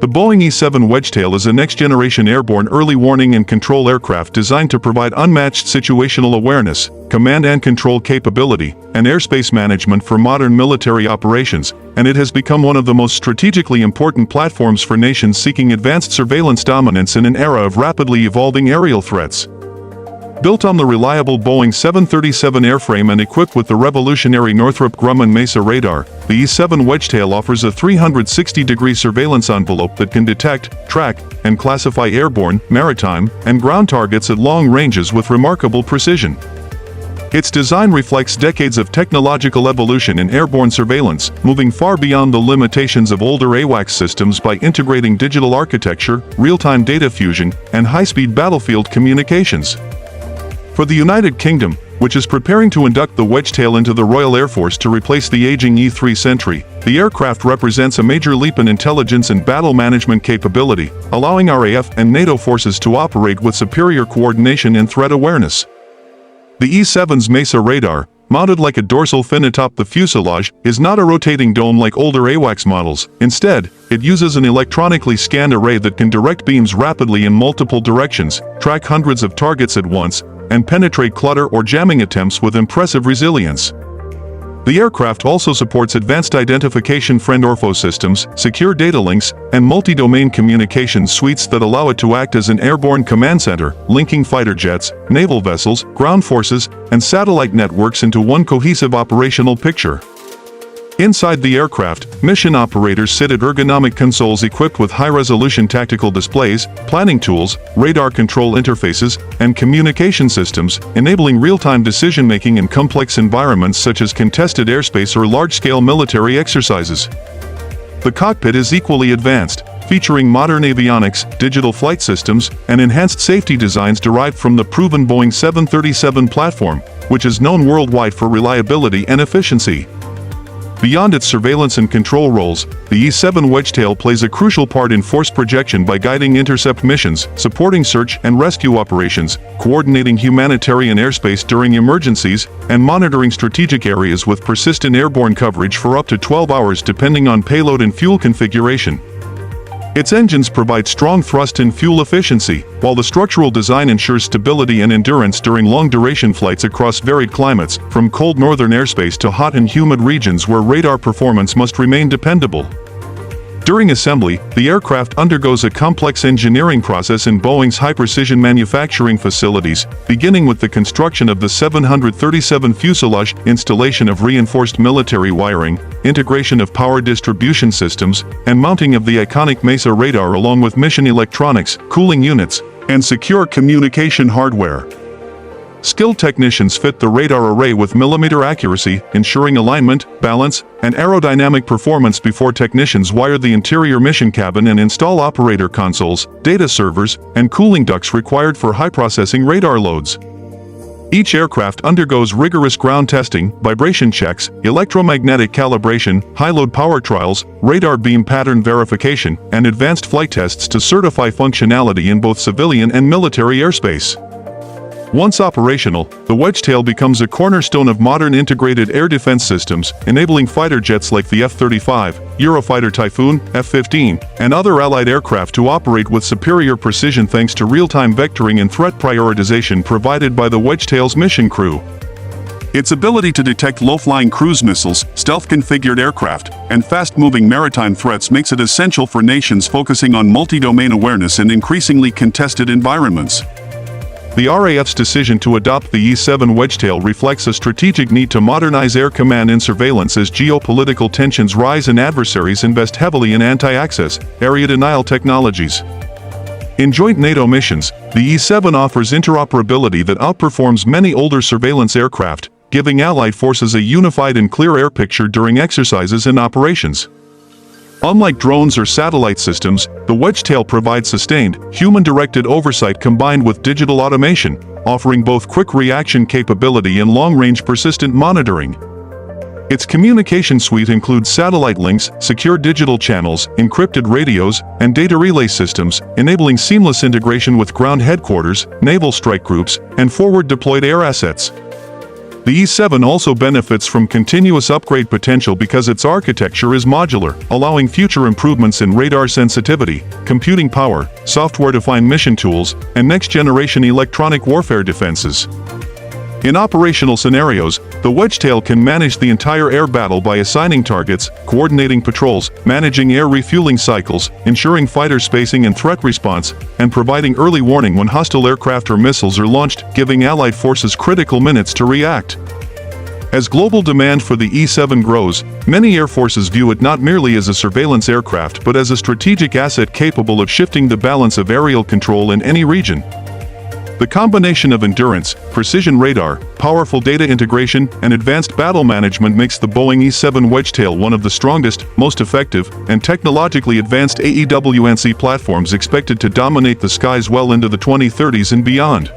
The Boeing E-7 Wedgetail is a next-generation airborne early warning and control aircraft designed to provide unmatched situational awareness, command and control capability, and airspace management for modern military operations, and it has become one of the most strategically important platforms for nations seeking advanced surveillance dominance in an era of rapidly evolving aerial threats. Built on the reliable Boeing 737 airframe and equipped with the revolutionary Northrop Grumman MESA radar, the E-7 Wedgetail offers a 360-degree surveillance envelope that can detect, track, and classify airborne, maritime, and ground targets at long ranges with remarkable precision. Its design reflects decades of technological evolution in airborne surveillance, moving far beyond the limitations of older AWACS systems by integrating digital architecture, real-time data fusion, and high-speed battlefield communications. For the United Kingdom, which is preparing to induct the Wedgetail into the Royal Air Force to replace the aging E-3 Sentry, the aircraft represents a major leap in intelligence and battle management capability, allowing RAF and NATO forces to operate with superior coordination and threat awareness. The E-7's MESA radar, mounted like a dorsal fin atop the fuselage, is not a rotating dome like older AWACS models. Instead, it uses an electronically scanned array that can direct beams rapidly in multiple directions, track hundreds of targets at once, and penetrate clutter or jamming attempts with impressive resilience. The aircraft also supports advanced identification friend-ortho systems, secure data links, and multi-domain communication suites that allow it to act as an airborne command center, linking fighter jets, naval vessels, ground forces, and satellite networks into one cohesive operational picture. Inside the aircraft, mission operators sit at ergonomic consoles equipped with high-resolution tactical displays, planning tools, radar control interfaces, and communication systems, enabling real-time decision-making in complex environments such as contested airspace or large-scale military exercises. The cockpit is equally advanced, featuring modern avionics, digital flight systems, and enhanced safety designs derived from the proven Boeing 737 platform, which is known worldwide for reliability and efficiency. Beyond its surveillance and control roles, the E-7 Wedgetail plays a crucial part in force projection by guiding intercept missions, supporting search and rescue operations, coordinating humanitarian airspace during emergencies, and monitoring strategic areas with persistent airborne coverage for up to 12 hours depending on payload and fuel configuration. Its engines provide strong thrust and fuel efficiency, while the structural design ensures stability and endurance during long-duration flights across varied climates, from cold northern airspace to hot and humid regions where radar performance must remain dependable. During assembly, the aircraft undergoes a complex engineering process in Boeing's high-precision manufacturing facilities, beginning with the construction of the 737 fuselage, installation of reinforced military wiring, integration of power distribution systems, and mounting of the iconic MESA radar along with mission electronics, cooling units, and secure communication hardware. Skilled technicians fit the radar array with millimeter accuracy, ensuring alignment, balance, and aerodynamic performance before technicians wire the interior mission cabin and install operator consoles, data servers, and cooling ducts required for high-processing radar loads. Each aircraft undergoes rigorous ground testing, vibration checks, electromagnetic calibration, high-load power trials, radar beam pattern verification, and advanced flight tests to certify functionality in both civilian and military airspace. Once operational, the Wedgetail becomes a cornerstone of modern integrated air defense systems, enabling fighter jets like the F-35, Eurofighter Typhoon, F-15, and other allied aircraft to operate with superior precision thanks to real-time vectoring and threat prioritization provided by the Wedgetail's mission crew. Its ability to detect low-flying cruise missiles, stealth-configured aircraft, and fast-moving maritime threats makes it essential for nations focusing on multi-domain awareness in increasingly contested environments. The RAF's decision to adopt the E-7 Wedgetail reflects a strategic need to modernize air command and surveillance as geopolitical tensions rise and adversaries invest heavily in anti-access, area denial technologies. In joint NATO missions, the E-7 offers interoperability that outperforms many older surveillance aircraft, giving Allied forces a unified and clear air picture during exercises and operations. Unlike drones or satellite systems, the Wedgetail provides sustained, human-directed oversight combined with digital automation, offering both quick reaction capability and long-range persistent monitoring. Its communication suite includes satellite links, secure digital channels, encrypted radios, and data relay systems, enabling seamless integration with ground headquarters, naval strike groups, and forward-deployed air assets. The E-7 also benefits from continuous upgrade potential because its architecture is modular, allowing future improvements in radar sensitivity, computing power, software-defined mission tools, and next-generation electronic warfare defenses. In operational scenarios, the Wedgetail can manage the entire air battle by assigning targets, coordinating patrols, managing air refueling cycles, ensuring fighter spacing and threat response, and providing early warning when hostile aircraft or missiles are launched, giving Allied forces critical minutes to react. As global demand for the E-7 grows, many air forces view it not merely as a surveillance aircraft but as a strategic asset capable of shifting the balance of aerial control in any region. The combination of endurance, precision radar, powerful data integration, and advanced battle management makes the Boeing E-7 Wedgetail one of the strongest, most effective, and technologically advanced AEW&C platforms expected to dominate the skies well into the 2030s and beyond.